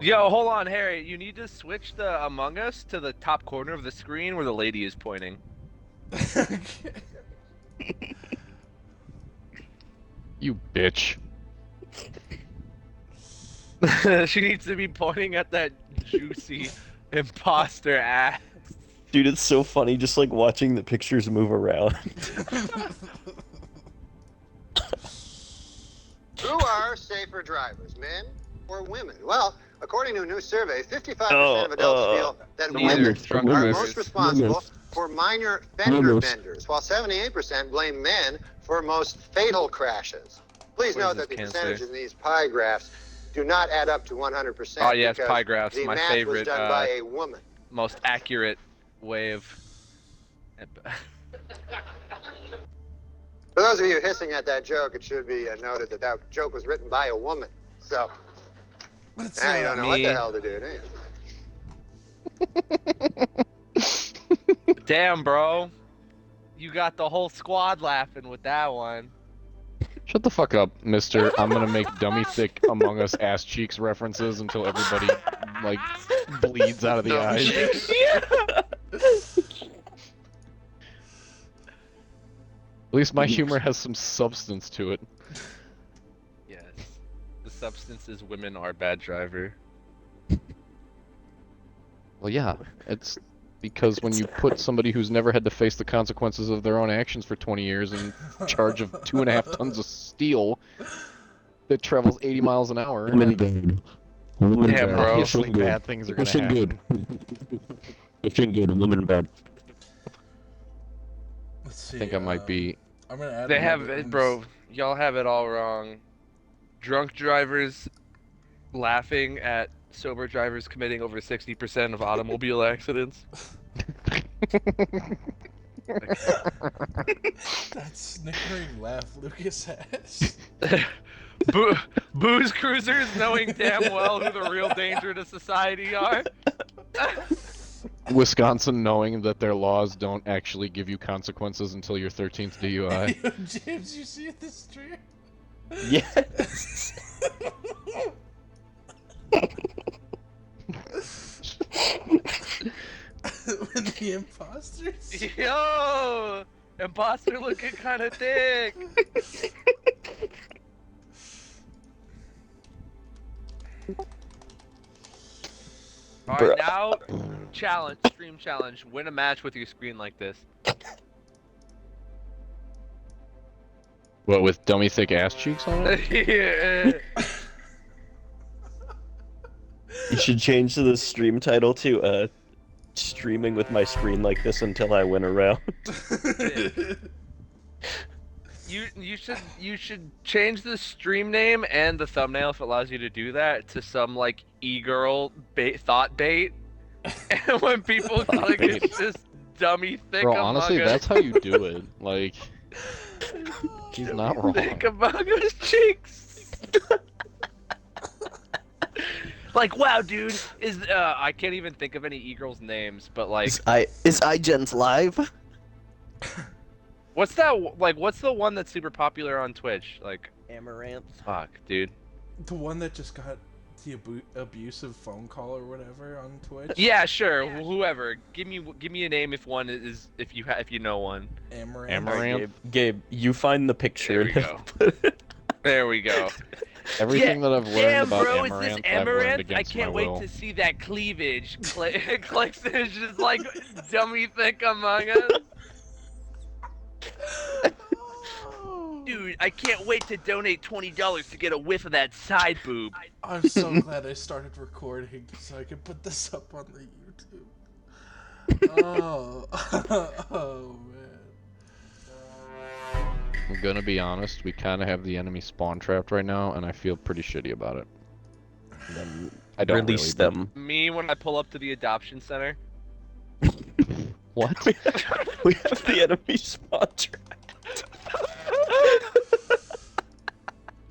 Yo, hold on, Harry. You need to switch the Among Us to the top corner of the screen where the lady is pointing. You bitch. She needs to be pointing at that juicy imposter ass. Dude, it's so funny just like watching the pictures move around. Who are safer drivers, men or women? Well, according to a new survey, 55% of adults feel that neither. women Drunk are drivers. most responsible for minor fender benders, while 78% blame men for most fatal crashes. Please What is note this, that the cancer? percentages in these pie graphs do not add up to 100%. Oh, yes, because pie graphs, the my math favorite, was done by a woman. Most accurate way of. For those of you hissing at that joke, it should be noted that that joke was written by a woman. So now you don't know what the hell to do, do you? Damn, bro. You got the whole squad laughing with that one. Shut the fuck up, mister. I'm gonna make dummy thick Among Us ass cheeks references until everybody, like, bleeds out of the eyes. At least my humor has some substance to it. Yes. The substance is women are bad driver. Well, yeah, it's because when you put somebody who's never had to face the consequences of their own actions for 20 years in charge of 2.5 tons of steel that travels 80 miles an hour, Women like, bad. Women Damn, bad. bro. obviously Fishing good. bad things are gonna Fishing happen. good. Fishing good. Women bad. Let's see. I think I might be. I'm gonna add. They have another- it, bro. Y'all have it all wrong. Drunk drivers laughing at sober drivers committing over 60% of automobile accidents. That snickering laugh Lucas has. Booze cruisers knowing damn well who the real danger to society are. Wisconsin knowing that their laws don't actually give you consequences until your 13th DUI. Yo, James, you see this stream? Yes. When the imposters. Yo, imposter looking kind of thick. All right, Bruh. now challenge, stream challenge. Win a match with your screen like this. What, with dummy thick ass cheeks on it? Yeah. You should change the stream title to streaming with my screen like this until I win a round. You should change the stream name and the thumbnail if it allows you to do that to some like e-girl thought bait. And when people click, it's just dummy thick. Bro, Among honestly, Us. that's how you do it. Like, he's not wrong. Thick Among Us cheeks. Like, wow, dude, is I can't even think of any e-girls names, but like, Is iGens live? what's that? Like, what's the one that's super popular on Twitch? Like, Amaranth. fuck, dude. The one that just got the abusive phone call or whatever on Twitch. Yeah, sure. Whoever. Give me a name if one is if you know one. Amaranth. Amaranth. Gabe, you find the picture. There we go. There we go. Everything that I've learned Damn, about bro, Amaranth, is this I've learned Amaranth? I against can't my wait will. to see that cleavage. Clicks and it's just like dummy thick Among Us. Dude, I can't wait to donate $20 to get a whiff of that side boob. I'm so glad I started recording so I can put this up on the YouTube. Oh, oh man. I'm gonna be honest, we kind of have the enemy spawn trapped right now, and I feel pretty shitty about it. Then I don't release really, them. Me when I pull up to the adoption center. What? We have the enemy spawn trapped.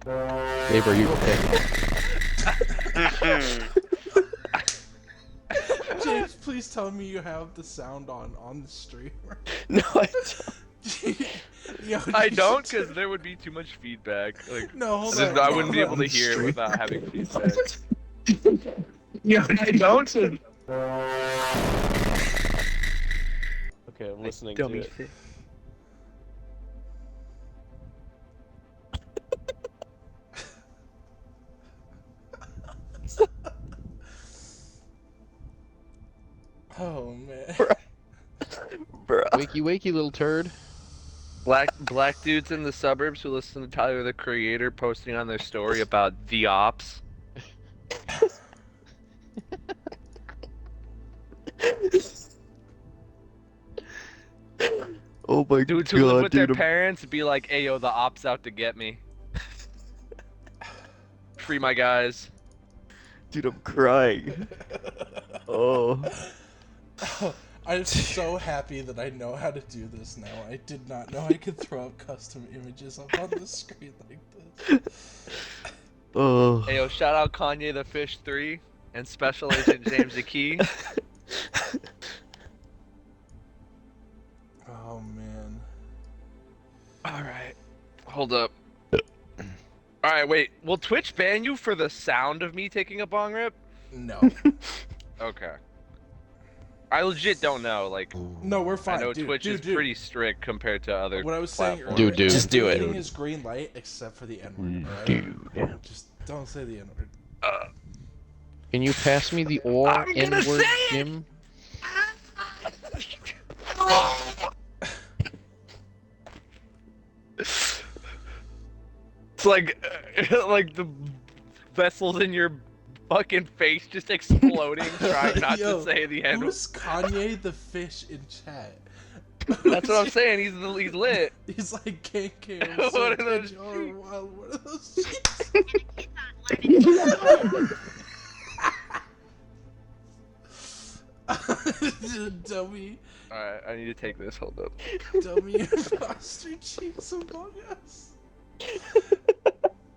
Gabe, are you okay? James, please tell me you have the sound on the stream. No, I don't. Yo, I you don't, should- because there would be too much feedback. Like, No, hold on. I wouldn't be hold able on. to hear it without having feedback. Yeah, I don't. Okay, I'm listening to Dummy it. thing. Oh man. Bro. Wakey, wakey, little turd. Black dudes in the suburbs who listen to Tyler the Creator posting on their story about the ops. Oh my Dudes who live god, with their dude, parents be like, "Hey yo, the ops out to get me. Free my guys." I'm crying. Oh. I'm so happy that I know how to do this now. I did not know I could throw up custom images up on the screen like this. Oh. Hey yo, shout out Kanye the Fish 3 and Special Agent James the Key. Oh man. Alright. Hold up. Alright, wait. Will Twitch ban you for the sound of me taking a bong rip? No. Okay. I legit don't know, like, No, we're I fine. know dude, Twitch dude, is dude. pretty strict compared to other What I was saying platforms. earlier, Dude. Just do it. everything is green light except for the N-word, alright? Just don't say the N-word. Can you pass me the or I'm gonna N-word, say it! Jim? It's like, like the vessels in your fucking face just exploding, trying not Yo, to say the N word. who's Kanye the Fish in chat? That's what I'm saying. He's lit. He's like KK. What are those Wild. What are those cheeks? Dummy, Alright, I need to take this. Hold up. dummy imposter cheeks among us.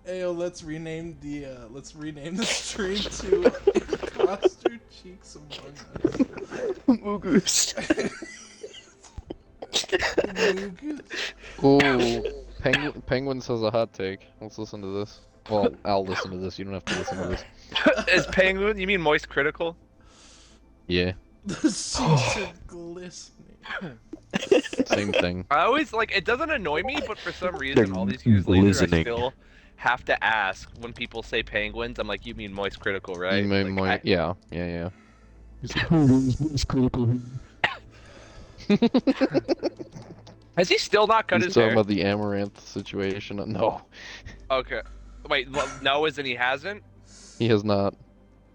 Ayo, let's rename the stream to imposter cheeks among us. Moogoose. Moogoose. Ooh, Penguins has a hot take. Let's listen to this. Well, I'll listen to this. You don't have to listen to this. Is Penguin? You mean Moist Critical? Yeah, The seats are glistening. same thing. I always like it doesn't annoy me, but for some reason, They're all these years later, I glistening. still have to ask when people say Penguins. I'm like, you mean Moist Critical, right? You may- Like, yeah. has he still not cut He's his talking hair? about the Amaranth situation. No, Okay. Wait, no, as in he hasn't? he has not.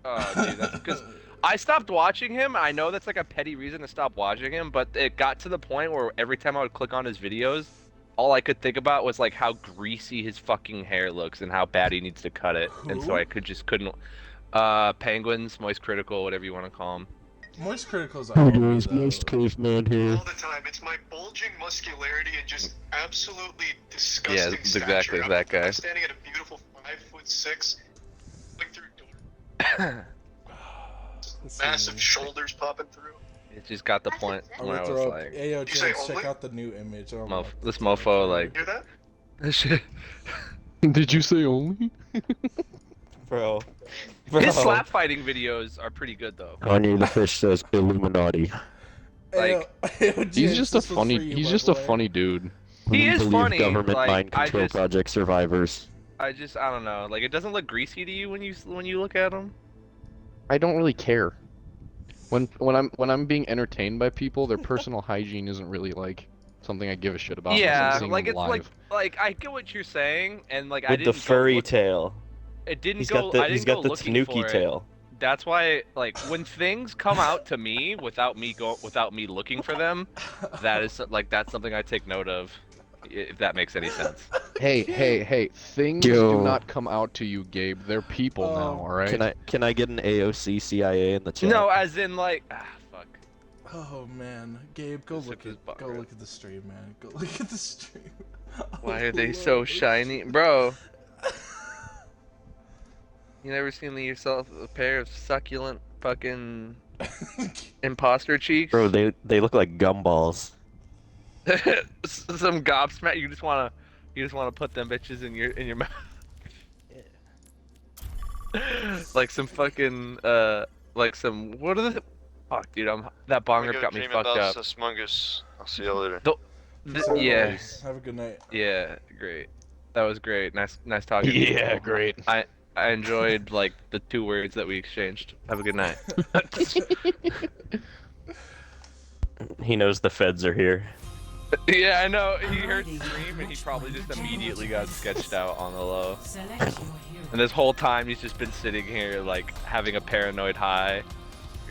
Oh, dude, that's because I stopped watching him. I know that's like a petty reason to stop watching him, but it got to the point where every time I would click on his videos, all I could think about was like how greasy his fucking hair looks and how bad he needs to cut it. And so Who? I couldn't. Penguins, Moist Critical, whatever you want to call him. Moist Critical's a homie, though. caveman here. All the time. It's my bulging muscularity and just absolutely Yeah, disgusting it's stature. exactly that guy. I'm standing at a beautiful 5'6", going through door, Let's massive see. shoulders popping through. It just got the point I'm where gonna I was throw up. like, Ayo, You say James, check only? out the new image. Oh, Mof- my this God. mofo, like, Hear that? this shit. Did you say only? Bro. His slap fighting videos are pretty good though. Kanye the Fish says Illuminati. like- Ayo, He's James, just a this one's funny. for you, He's my just a boy. funny dude. He We is believe funny, Government like, mind I control just- project survivors. I don't know. Like, it doesn't look greasy to you when you look at him. I don't really care. When I'm being entertained by people, their personal hygiene isn't really like something I give a shit about. unless I'm Yeah, seeing like them it's live. like I get what you're saying, and like I With didn't the furry go look, tail. it didn't He's go. got the I he's didn't got go the looking Tanuki for it. tail. That's why, like, when things come out to me without me looking for them, that's something I take note of. If that makes any sense. Hey! Things Yo. do not come out to you, Gabe. They're people now. All right. Can I get an AOC CIA in the chat? No, as in like, fuck. Oh man, Gabe, go Sip look his at butt, go right? look at the stream, man. Go look at the stream. Why Oh, are they so Lord. shiny, bro? You never seen yourself a pair of succulent fucking imposter cheeks? Bro, they look like gumballs. Some gobsmack. You just wanna put them bitches in your mouth. Like some fucking like some what are the fuck, dude? That bong rip got me dream fucked about up. Smungus. I'll see you later. Yeah, Have a good night. yeah, great. That was great. Nice talking to you. Yeah, great. I enjoyed like the 2 words that we exchanged. Have a good night. He knows the feds are here. Yeah, I know. He heard scream and he probably just immediately got sketched out on the low. And this whole time he's just been sitting here like having a paranoid high.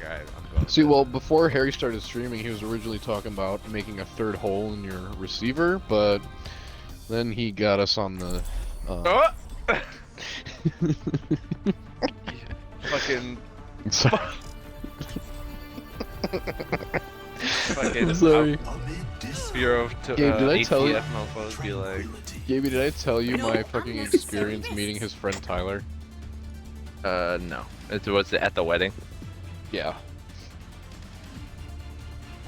Alright, I'm going. See, well, before Harry started streaming, he was originally talking about making a 3rd hole in your receiver, but then he got us on the. Oh! Fucking. Sorry. Fucking. Sorry. Bureau of Gabe, did I tell you? ATF mofos be like. Gaby, did I tell you my fucking experience meeting his friend Tyler? No. Was it at the wedding? Yeah.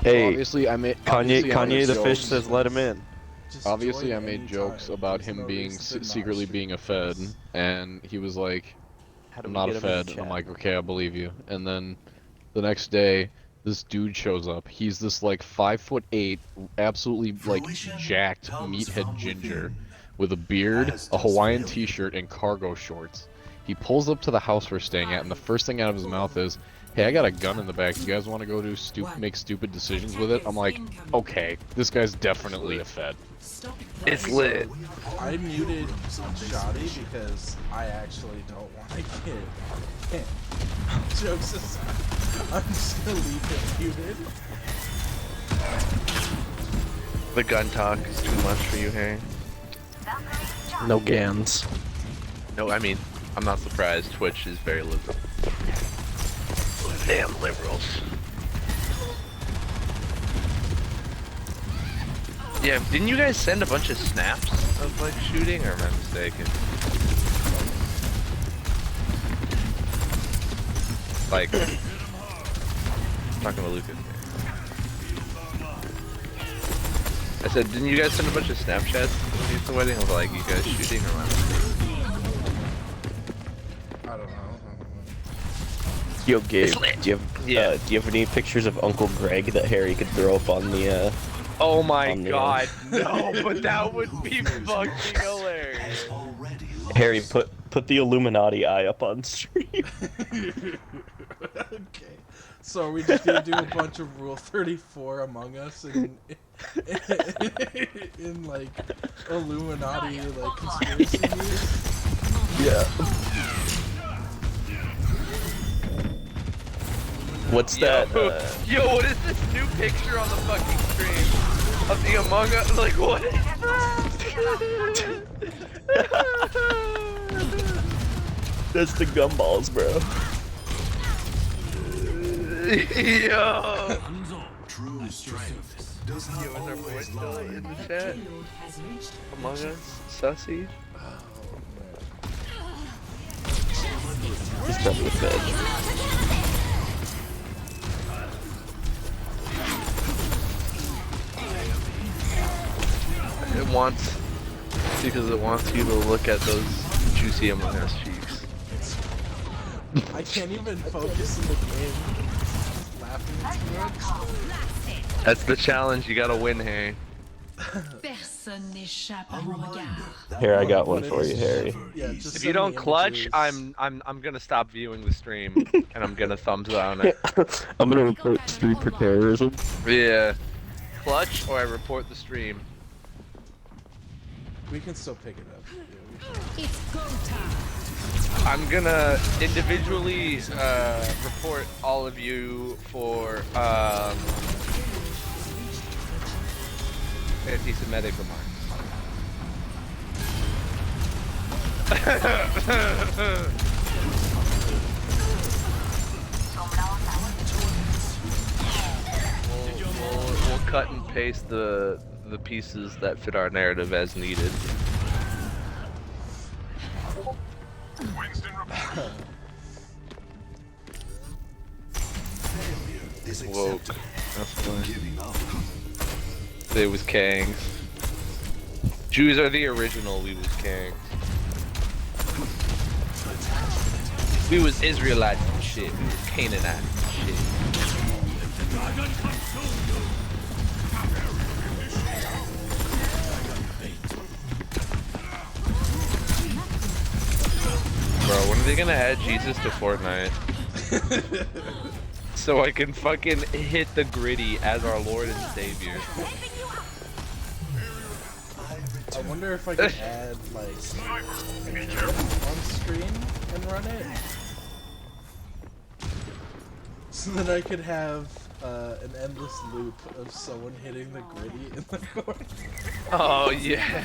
Hey, Obviously, I made Kanye the fish jokes. says let him in. Just Obviously, join I made anytime. jokes about There's him no being reason to not secretly stream being a with Fed, us. and he was like, How do "I'm we not get a him in the Fed." chat? I'm like, "Okay, I believe you." And then the next day, this dude shows up. He's this like 5'8", absolutely like jacked meathead ginger, with a beard, a Hawaiian T-shirt, and cargo shorts. He pulls up to the house we're staying at, and the first thing out of his mouth is, "Hey, I got a gun in the back. You guys want to go do make stupid decisions with it?" I'm like, "Okay, this guy's definitely a Fed." It's lit. I muted Shoddy because I actually don't want to get him. Jokes aside, I'm just gonna leave him muted. The gun talk is too much for you, Harry. No gans. No, I mean, I'm not surprised. Twitch is very liberal. Damn liberals. Yeah, didn't you guys send a bunch of snaps of like shooting, or am I mistaken? Like, talking to Lucas. I said, didn't you guys send a bunch of Snapchats at the wedding of like you guys shooting, or am I mistaken? I don't know. Yo, Gabe, lit. do you Yeah. have any pictures of Uncle Greg that Harry could throw up on the? Oh my On the- god, no, but that would be fucking hilarious. Harry, put the Illuminati eye up on stream. Okay. So are we just gonna do a bunch of Rule 34 Among Us in like Illuminati like conspiracy news? Yeah. What's that? Yo, what is this new picture on the fucking stream of the Among Us? Like, what? That's the gumballs, bro. Yo. True strength does not Yo, is our boy always still lie in the chat? Among Us? Sussy? He's probably a fed. It wants, because it wants you to look at those juicy Among Us cheeks. I can't even focus in the game. Just laughing too much. That's the challenge, you gotta win, Harry. Personne n'échappe à mon regard. Here, I got one for you, Harry. Yeah, just If send you don't me clutch, images. I'm gonna stop viewing the stream and I'm gonna thumbs down it. I'm gonna report stream for terrorism. Yeah. Clutch or I report the stream. We can still pick it up. Yeah, we can. It's go time. I'm gonna individually report all of you for anti-Semitic remarks. We'll cut and paste the pieces that fit our narrative as needed. Winston report. is Woke. accepted. That's funny. Giving up. They was Kangs. Jews are the original, we was Kangs. We was Israelites and shit. We was Canaanites and shit. Bro, when are they gonna add Jesus to Fortnite? So I can fucking hit the gritty as our Lord and Savior. I wonder if I could add like a GIF on screen and run it, so that I could have an endless loop of someone hitting the gritty in the corner. Oh yeah.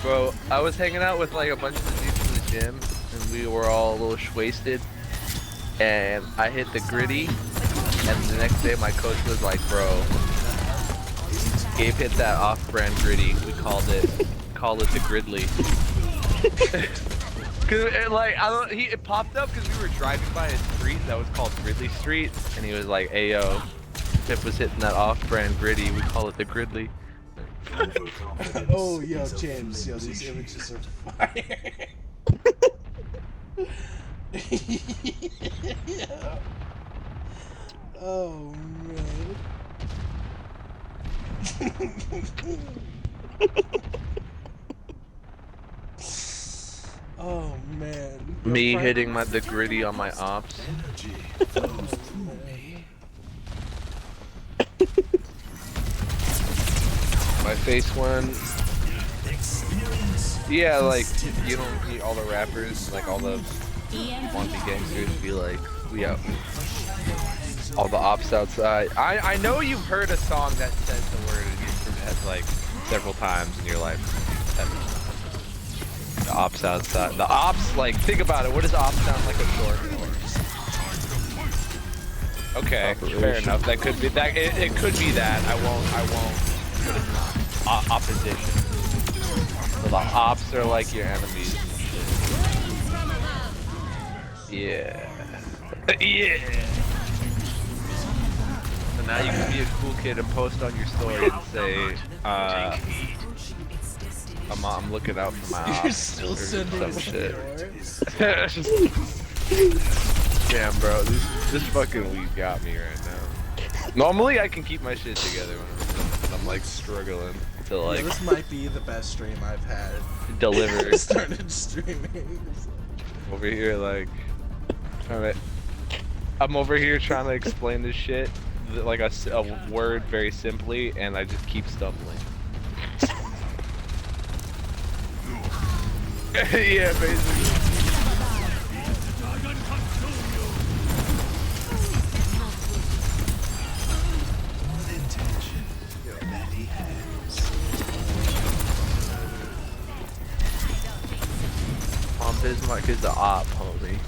Bro, I was hanging out with like a bunch of the dudes in the gym, and we were all a little wasted. And I hit the gritty, and the next day my coach was like, "Bro, Gabe hit that off-brand gritty. We call it the Gridley." Cause it popped up because we were driving by a street that was called Gridley Street, and he was like, "Hey yo, Pip was hitting that off-brand gritty. We call it the Gridley." Oh, yo, James, yo, these images are fire. Yeah. Oh man. Oh man. Me hitting the gritty on my ops. My face one. Yeah, like you don't meet all the rappers, like all the wannabe gangsters be like, we out. All the ops outside. I know you've heard a song that says the word like several times in your life. The ops outside. The ops, like, think about it. What does ops sound like a short for? Okay, fair enough. That could be that. It could be that. I won't. But it's not. Opposition. So the ops are like your enemies and shit. Yeah. Yeah. So now you can be a cool kid and post on your story and say, I'm looking out for my ops. You're still sending some shit. Damn, bro, this fucking week got me right now. Normally, I can keep my shit together when I'm like struggling to like. Yeah, this might be the best stream I've had. Deliver. I started streaming. Over here, like, I'm over here trying to explain this shit, like a word very simply, and I just keep stumbling. Yeah, basically. Mom Bismarck is the op, homie.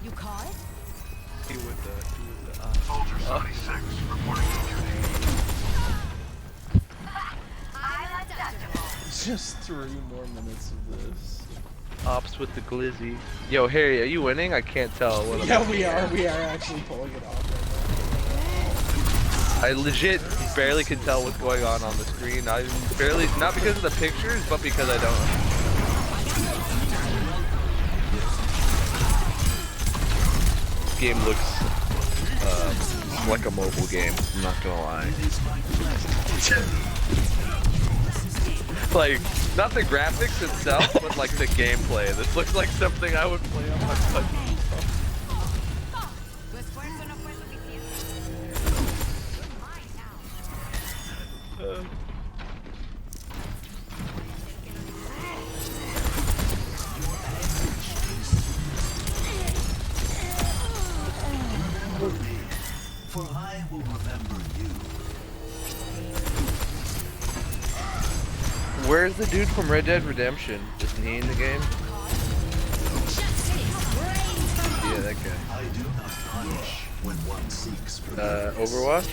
You caught it? He with the Soldier 76 reporting to duty. Just 3 more minutes of this. ops with the glizzy. Yo, Harry, are you winning? I can't tell. What Yeah, we are. We are actually pulling it off right I legit barely can tell what's going on the screen. I barely, not because of the pictures, but because I don't. This game looks like a mobile game. I'm not gonna lie. Like, not the graphics itself, but like the gameplay. This looks like something I would play on my touch. For I will remember you. Where's the dude from Red Dead Redemption? Isn't he in the game? Yeah, that guy. I do not punish when one seeks for Overwatch?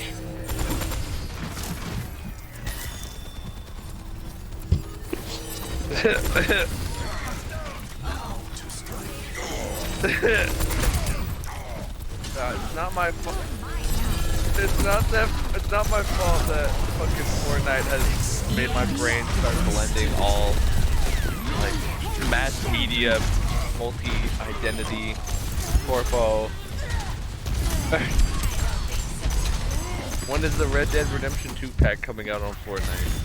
It's not my fault. It's not my fault that fucking Fortnite has made my brain start blending all like mass media, multi-identity, corpo. When is the Red Dead Redemption 2 pack coming out on Fortnite?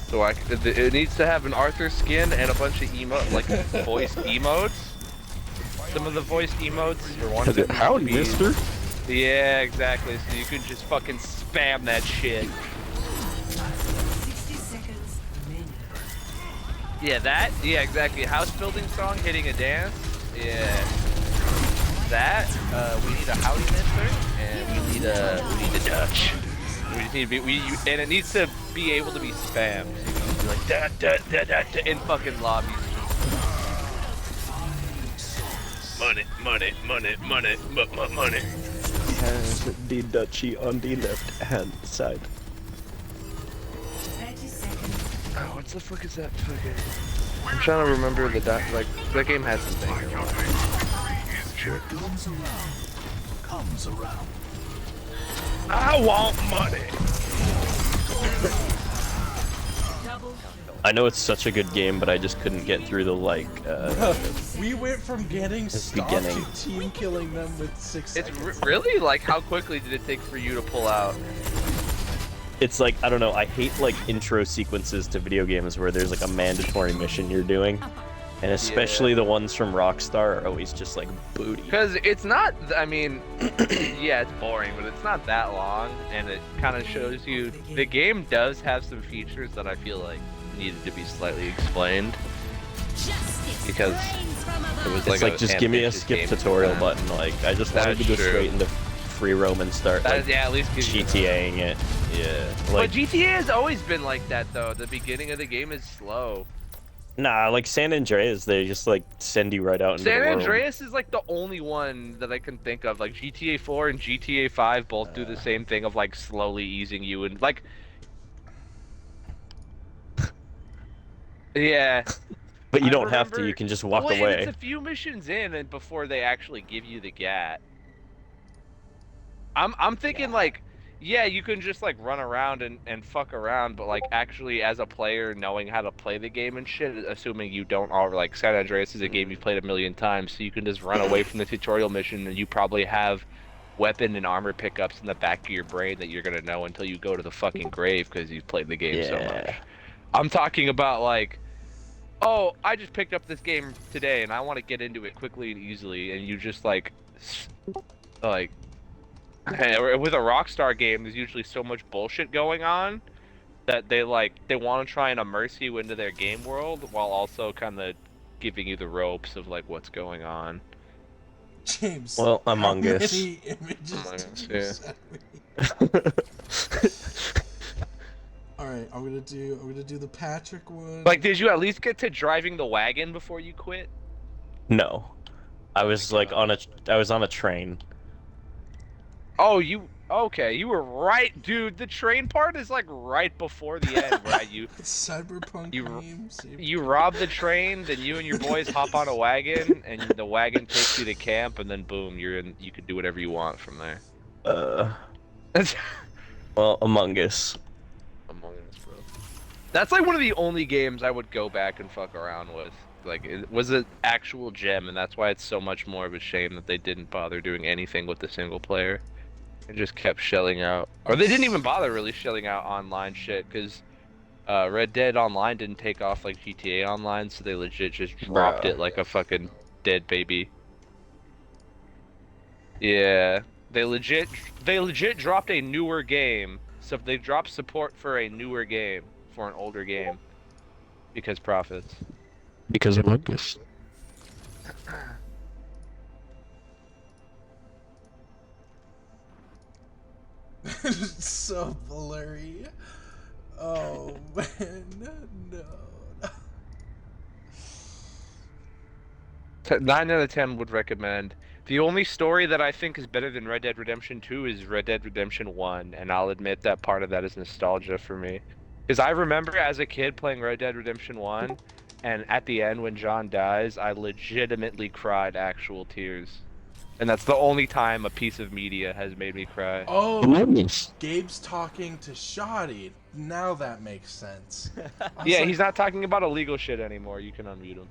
So it needs to have an Arthur skin and a bunch of like voiced emotes. Some of the voiced emotes, or one of them. Howdy, mister. Yeah, exactly. So you can just fucking spam that shit. 60 seconds remaining. Yeah, that. Yeah, exactly. House building song, hitting a dance. Yeah. That. We need a howdy, mister, and we need a Dutch. We just need to be and it needs to be able to be spammed. So like da da da da da in fucking lobbies. Money, money, money, money, money. And the Dutchie on the left hand side. 30 seconds. Oh, what the fuck is that fucking? I'm trying to remember the like that game has some things. Comes around. I want money. I know it's such a good game, but I just couldn't get through the We went from getting stopped beginning. to team killing them with 6 It's seconds. really like how quickly did it take for you to pull out? It's like, I don't know, I hate like intro sequences to video games where there's like a mandatory mission you're doing. And especially the ones from Rockstar are always just like booty. Because it's not, I mean, yeah, it's boring, but it's not that long, and it kind of shows you, the game does have some features that I feel like needed to be slightly explained. Because it was It's like, just give me a skip tutorial button, like, I just wanted to go straight into free roam and start like, yeah, at least GTAing it. Yeah. But Like, GTA has always been like that, though. The beginning of the game is slow. nah, like San Andreas, they just like send you right out into San the world. Andreas is like the only one that I can think of. Like GTA 4 and GTA 5 both do the same thing of like slowly easing you and like. Yeah. But you I don't have to, remember- you can just walk well, and away. It's a few missions in and before they actually give you the GAT. I'm thinking like, yeah, you can just like run around and fuck around, but like actually as a player knowing how to play the game and shit, assuming you don't already, like San Andreas is a game you've played a million times, so you can just run away from the tutorial mission and you probably have weapon and armor pickups in the back of your brain that you're gonna know until you go to the fucking grave because you've played the game so much. I'm talking about like, oh, I just picked up this game today and I want to get into it quickly and easily, and you just like with a Rockstar game, there's usually so much bullshit going on that they want to try and immerse you into their game world while also kind of giving you the ropes of like what's going on. James. Well, Among how Us. many images did you yeah. send me? Alright, I'm gonna do the Patrick one. Like, did you at least get to driving the wagon before you quit? No. I was like on a train. Oh, okay, you were right, dude. The train part is like right before the end, right? Cyberpunk memes. You rob the train, then you and your boys hop on a wagon, and the wagon takes you to camp, and then boom, you can do whatever you want from there. Well, Among Us. Among Us, bro. That's like one of the only games I would go back and fuck around with. Like, it was an actual gem, and that's why it's so much more of a shame that they didn't bother doing anything with the single player. And just kept shelling out. Or they didn't even bother really shelling out online shit, because Red Dead Online didn't take off like GTA Online, so they legit just dropped it like a fucking dead baby. Yeah. They legit dropped a newer game. So they dropped support for a newer game, for an older game. Because profits. Because Among Us. So blurry. Oh man, no. 9 out of 10 would recommend. The only story that I think is better than Red Dead Redemption 2 is Red Dead Redemption 1, and I'll admit that part of that is nostalgia for me. Because I remember as a kid playing Red Dead Redemption 1, and at the end when John dies, I legitimately cried actual tears. And that's the only time a piece of media has made me cry. Oh, Nice. Gabe's talking to Shoddy. Now that makes sense. I was Yeah, like, he's not talking about illegal shit anymore. You can unmute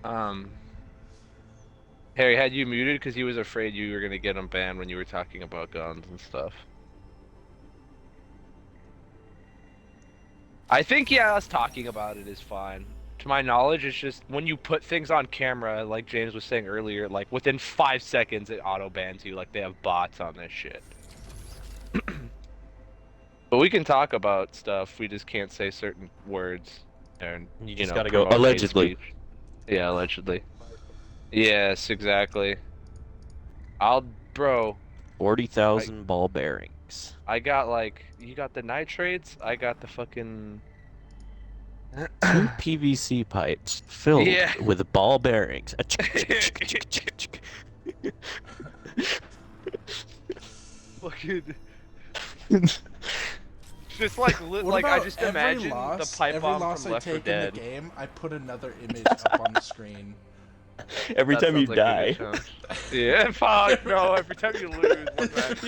him. Harry had you muted because he was afraid you were gonna get him banned when you were talking about guns and stuff. I think, yeah, us talking about it is fine. To my knowledge, it's just when you put things on camera, like James was saying earlier, like within 5 seconds it auto bans you. Like they have bots on this shit. But we can talk about stuff. We just can't say certain words, and You just know, gotta go promote hate allegedly. speech. Yeah, allegedly. Yes, exactly. Bro, 40,000 ball bearings. I got like, you got the nitrates, I got the fucking. 2 PVC pipes filled Yeah. with ball bearings. Fucking. Just like, what like I about just every imagine loss, the pipe every bomb loss from I Left 4 take in the Dead. game, I put another image up on the screen. Every That time you sounds like a good die. challenge. Yeah, fuck no. Every time you lose, one match.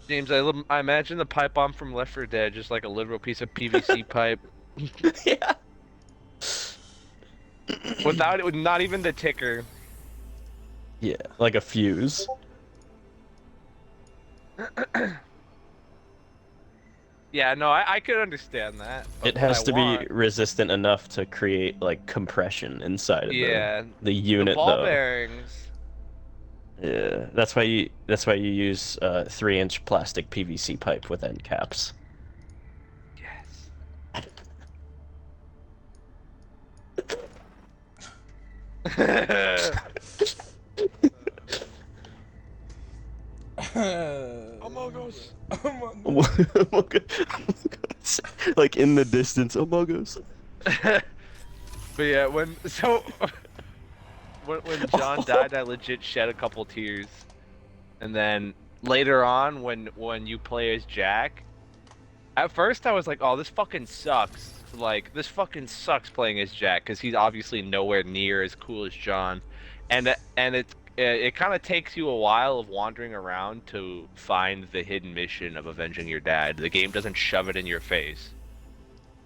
James, I imagine the pipe bomb from Left 4 Dead just like a literal piece of PVC pipe. Yeah. Without it, not even the ticker. Yeah, like a fuse. Yeah, no, I could understand that. But It has what to I be want, resistant enough to create like compression inside of yeah, the unit the ball though. bearings. Yeah, that's why you use 3-inch plastic PVC pipe with end caps. Yes. Among Us. Among Us. Like in the distance, Among Us. But yeah, when John died, I legit shed a couple tears. And then later on, when you play as Jack, at first I was like, "Oh, this fucking sucks." Like, this fucking sucks playing as Jack because he's obviously nowhere near as cool as John, and it kind of takes you a while of wandering around to find the hidden mission of avenging your dad. The game doesn't shove it in your face.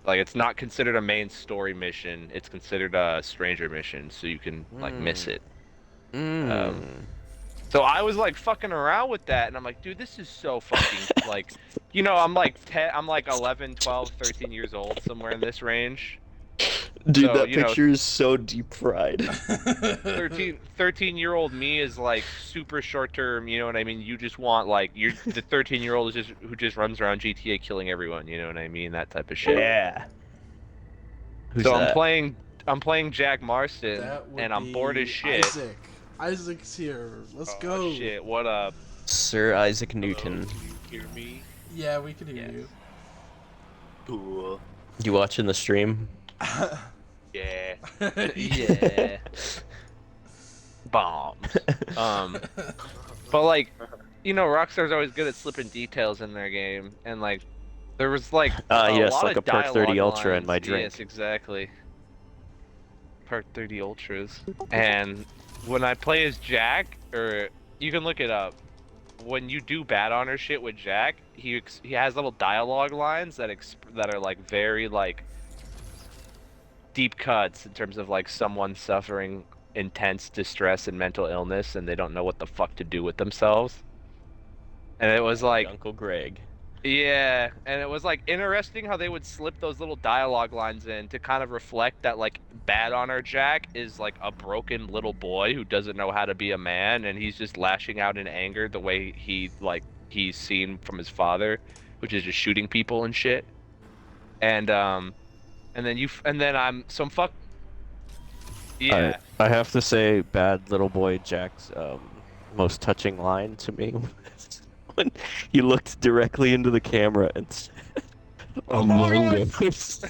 Like, it's not considered a main story mission. It's considered a stranger mission, so you can like miss it. So I was like fucking around with that, and I'm like, dude, this is so fucking like, I'm like 10, I'm like 11, 12, 13 years old, somewhere in this range. Dude, So, that picture is so deep fried. 13-year-old me is like super short term, you know what I mean? You just want like the 13-year-old who just runs around GTA killing everyone, you know what I mean? That type of shit. Yeah. Who's So that? I'm playing Jack Marston, That would and I'm be bored as shit. Isaac. Isaac's here. Let's Oh, go. shit, what up? Sir Isaac Newton. Can you hear me? Yeah, we can hear Yes. you. Cool. You watching the stream? Yeah. Yeah. Bombs. But like, Rockstar's always good at slipping details in their game, and like, there was like yes, lot like of a Perk 30 dialogue Ultra in lines. my drink. Yes, exactly. Perk 30 Ultras. And when I play as Jack, or you can look it up, when you do bad honor shit with Jack, he has little dialogue lines that are like very like deep cuts in terms of like someone suffering intense distress and mental illness and they don't know what the fuck to do with themselves. And it was like, Uncle Greg. yeah, and it was like interesting how they would slip those little dialogue lines in to kind of reflect that like bad honor Jack is like a broken little boy who doesn't know how to be a man, and he's just lashing out in anger the way he's seen from his father, which is just shooting people and shit. And then I'm some fuck. Yeah. I have to say, bad little boy Jack's most touching line to me was when he looked directly into the camera and said, "Among Us."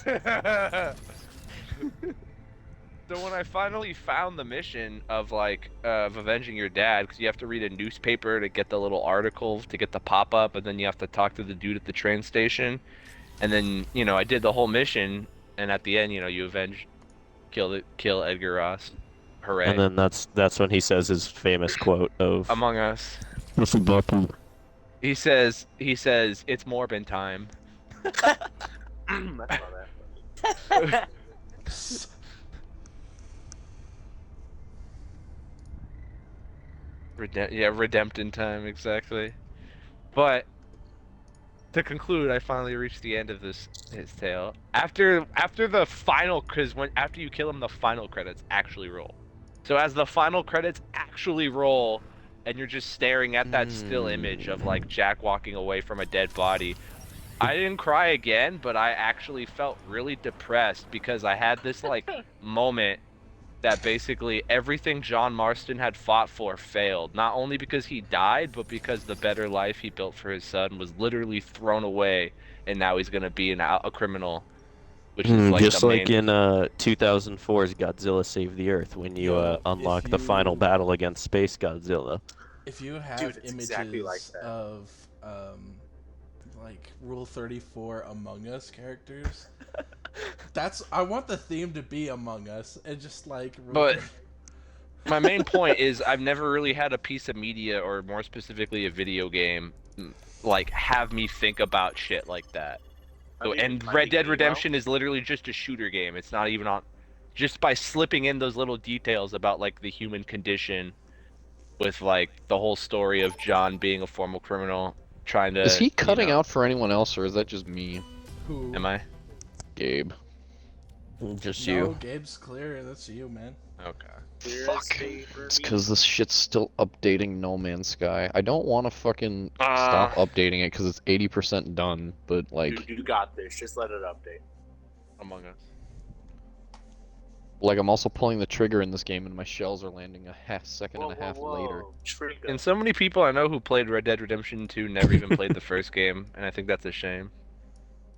So when I finally found the mission of of avenging your dad, because you have to read a newspaper to get the little article to get the pop up, and then you have to talk to the dude at the train station, and then I did the whole mission, and at the end, you know, you kill Edgar Ross. Hooray! And then that's when he says his famous quote of Among Us. He says, it's Morbin time. I saw that. Redemption time, exactly. But to conclude, I finally reached the end of his tale. After the final, after you kill him, the final credits actually roll. So as the final credits actually roll, and you're just staring at that still image of like Jack walking away from a dead body, I didn't cry again, but I actually felt really depressed because I had this like moment that basically everything John Marston had fought for failed. Not only because he died, but because the better life he built for his son was literally thrown away, and now he's gonna be a criminal, which is like just the like main... in 2004's Godzilla Save the Earth when you unlock the final battle against Space Godzilla. If you have Dude, it's images exactly like that. of like Rule 34 Among Us characters, I want the theme to be Among Us and just like. But my main point is I've never really had a piece of media, or more specifically a video game, like have me think about shit like that. So, and Red Dead Redemption is literally just a shooter game. It's not even on. Just by slipping in those little details about like the human condition, with like the whole story of John being a former criminal, trying to. Is he cutting out for anyone else, or is that just me? Who? Am I? Gabe. Just No, you. Gabe's clear. That's you, man. Okay. Fuck. It's because this shit's still updating No Man's Sky. I don't want to fucking stop updating it because it's 80% done, but like... Dude, you got this. Just let it update. Among Us. Like, I'm also pulling the trigger in this game and my shells are landing a second and a half later. Trigger. And so many people I know who played Red Dead Redemption 2 never even played the first game, and I think that's a shame.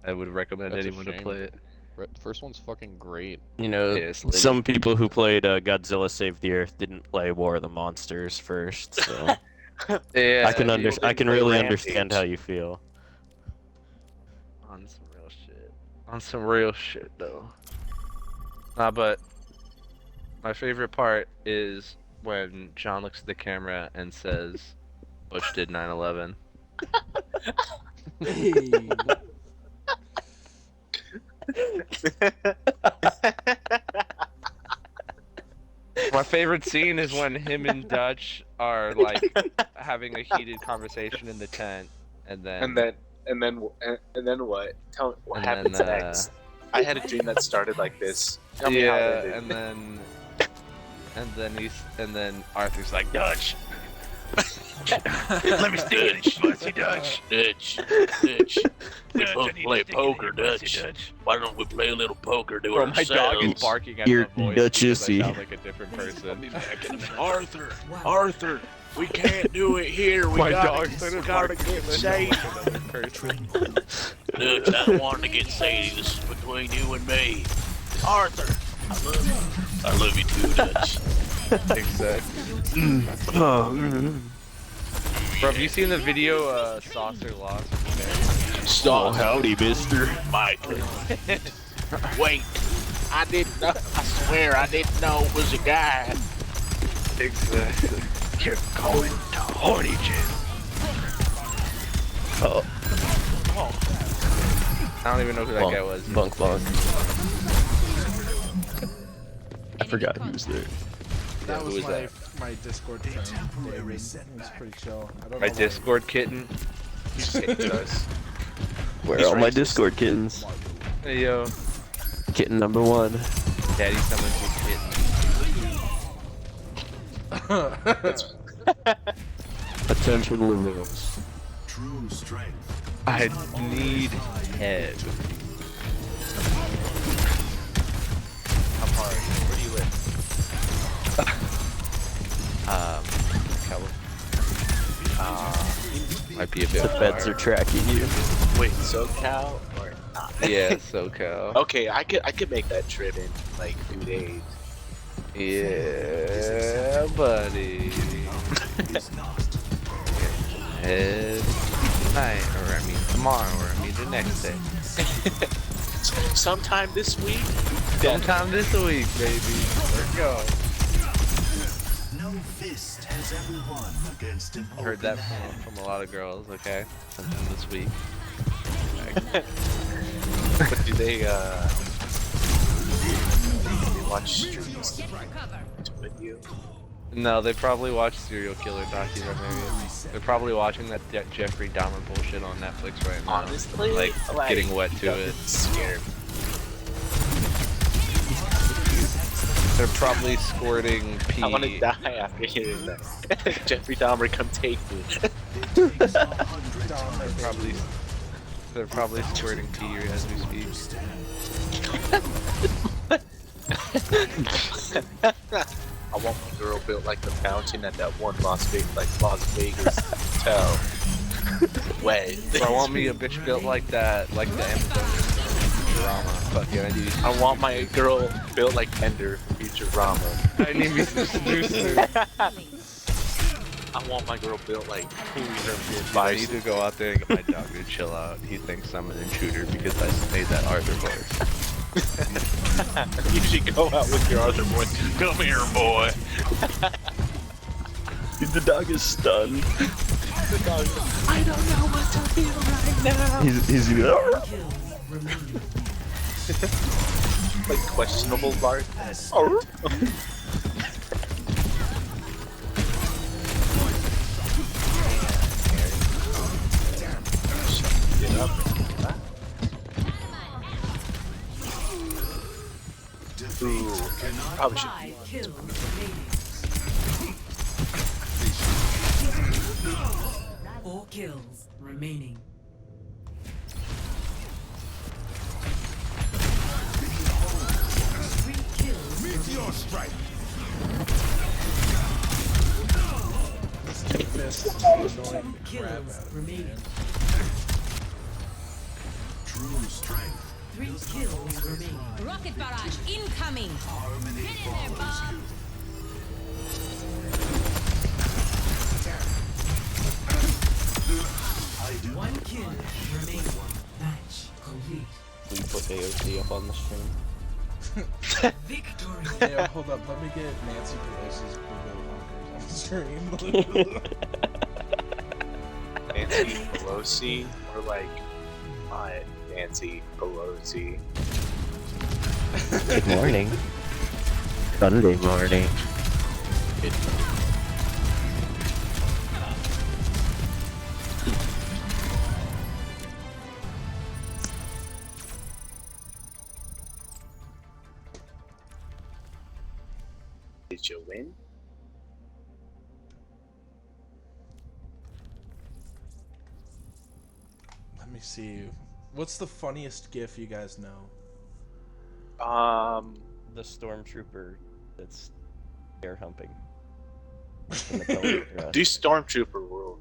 I would recommend That's a anyone to shame. play it. The first one's fucking great. You know, Yeah, it's lit. some people who played Godzilla Save the Earth didn't play War of the Monsters first, so Yeah, I can I can really Rampage. understand how you feel. On some real shit. On some real shit, though. Nah, but my favorite part is when John looks at the camera and says, Bush did 9/11. Hey. My favorite scene is when him and Dutch are like having a heated conversation in the tent, and then And then what? Tell me what And happens then, next. I had a dream that started like this. Tell me how it yeah, ended. and then Arthur's like, Dutch. Let me steal it, Pussy Dutch. Dutch. We both play poker, Dutch. Why don't we play a little poker to Bro, my dog is ourselves? barking at You're my voice because Dutchessy. I sound like a different person. Arthur, we can't do it here. We My gotta, dog started gotta barking get and I sound shady. like another person. Dutch, I don't want to get shady. This is between you and me. Arthur, I love you. I love you too, Dutch. Exactly. Bro, have you seen the video Saucer Lost? Oh, howdy, mister. Mike. Wait, I didn't know. I swear I didn't know it was a guy. Exactly. You're going to horny jail. I don't even know who that guy was. Bunk. I forgot he was there. That who was was that? my Discord friend. David. It was pretty chill. I don't My know why- Discord kitten. He just hates us. Where He's are my racist. Discord kittens? Hey yo, Kitten number 1. Daddy summoned your kitten. Attention liberals. True strength. I need head. How far? Where do you live? Might be a bit The feds far. are tracking you. Wait, SoCal or not? Yeah, SoCal. Okay, I could make that trip in like 2 days. Yeah, buddy. Head tonight, or I mean tomorrow, or I mean the next day. Sometime this week. Sometime this week, baby. Let's go. No fist has ever won against an Heard that from a lot of girls. Okay, sometime this week. But do they watch streams with you? No, they probably watch serial killer documentaries. They're probably watching that Jeffrey Dahmer bullshit on Netflix right now. Honestly, like getting wet to it. Scared. They're probably squirting pee. I want to die after hearing that. Jeffrey Dahmer, come take me. They're probably squirting pee as we speak. I want my girl built like the fountain at that one Las Vegas hotel. Wait. I want me a bitch built like that, like the Amazonian drama. Fuck yeah, dude. I want my girl built like Ender from Futurama. I need me some seducer. I want my girl built like I need to go out there and get my dog to chill out. He thinks I'm an intruder because I made that Arthur voice. You should go out with your other boy. Come here, boy. The dog is stunned. The dog. I don't know what to feel right now. He's Like questionable bark. Get up. Ooh, probably should. 5 kills remaining. 4 kills remaining. Meteor strike. Kills remaining. True strength. 3 kills remaining. Rocket barrage incoming. Get in there, Bob. One kill remaining. Match complete. We put AOC up on the stream. Victory. Hey, hold up. Let me get Nancy Pelosi's Bluebill Walkers on the stream. Nancy Pelosi, or like, Nancy Pelosi. Good morning. Sunday morning. Did you win? Let me see. What's the funniest GIF you guys know? The stormtrooper that's air humping. In the color dress. Do Stormtrooper World.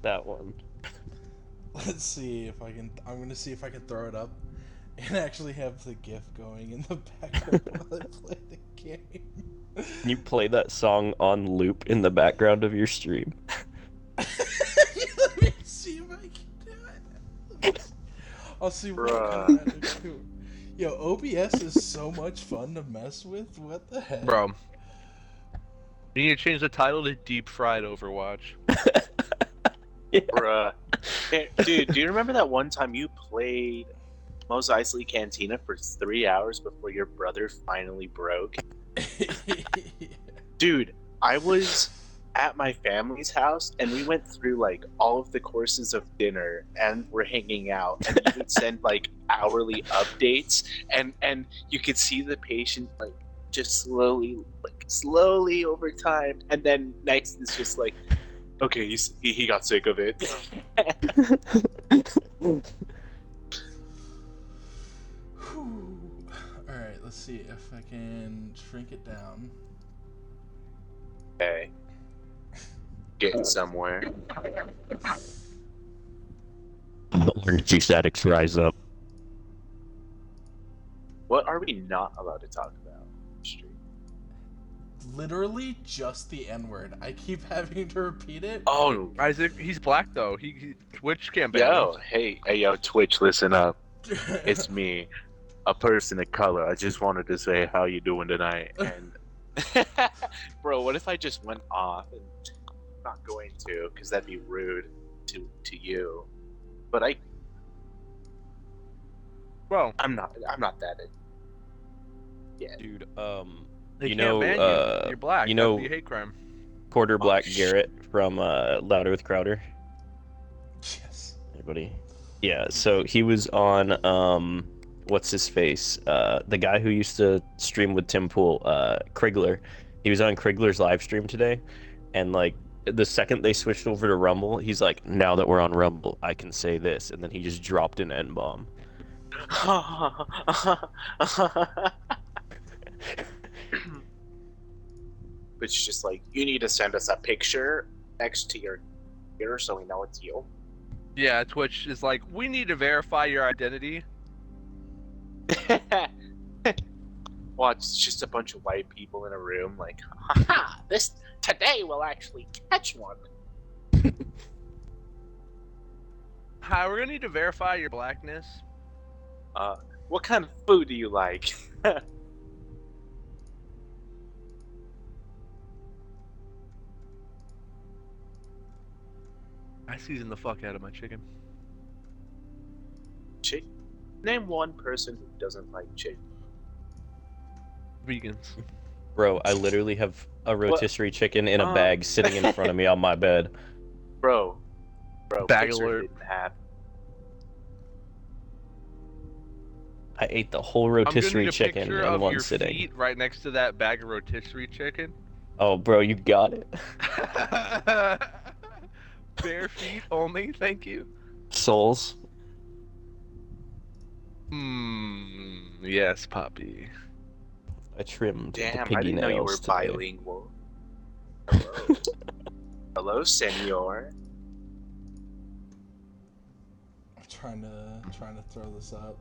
That one. Let's see if I can. I'm gonna see if I can throw it up and actually have the GIF going in the background while I play the game. Can you play that song on loop in the background of your stream? Let me see if I can do it. I'll see what I can do. Yo, OBS is so much fun to mess with. What the heck? Bro. You need to change the title to Deep Fried Overwatch. Bruh. Hey, dude, do you remember that one time you played Mos Eisley Cantina for 3 hours before your brother finally broke? Dude, I was at my family's house and we went through like all of the courses of dinner and we're hanging out and he would send like hourly updates and you could see the patient like just slowly over time, and then next it's just like, okay, he got sick of it. Let's see if I can shrink it down. Okay. Getting somewhere. The orange juice addicts rise up. What are we not allowed to talk about? Street? Literally just the N-word. I keep having to repeat it. Oh, Isaac, he's black though. Twitch can't ban him. yo, hey, yo, Twitch, listen up. It's me, a person of color. I just wanted to say how you doing tonight. And bro, what if I just went off? And I'm not going to, because that'd be rude to you. But Well, I'm not that. Yeah, Dude, they you can't know, ban you. You're black. you That'd know, be a hate crime. Quarter Black shit. Garrett from Louder with Crowder. Yes. Anybody? Yeah, so he was on what's his face? The guy who used to stream with Tim Pool, Krigler. He was on Krigler's live stream today, and like the second they switched over to Rumble, he's like, "Now that we're on Rumble, I can say this," and then he just dropped an N bomb. It's just like, you need to send us a picture next to your ear so we know it's you. Yeah, Twitch is like, we need to verify your identity. Well, it's just a bunch of white people in a room, like, haha, today we'll actually catch one. Hi, we're gonna need to verify your blackness. What kind of food do you like? I seasoned the fuck out of my chicken. Name one person who doesn't like chicken. Vegans. Bro, I literally have a rotisserie chicken in a bag sitting in front of me on my bed. Bro, Bag Pixar alert. didn't happen. I ate the whole I'm gonna rotisserie need a chicken picture in of one your sitting. feet right next to that bag of rotisserie chicken. Oh, bro, you got it. Bare feet only, thank you. Souls. Yes, Poppy. I trimmed the Damn, piggy I didn't know you were nails today. bilingual. Hello. Hello, senor. I'm trying to throw this up.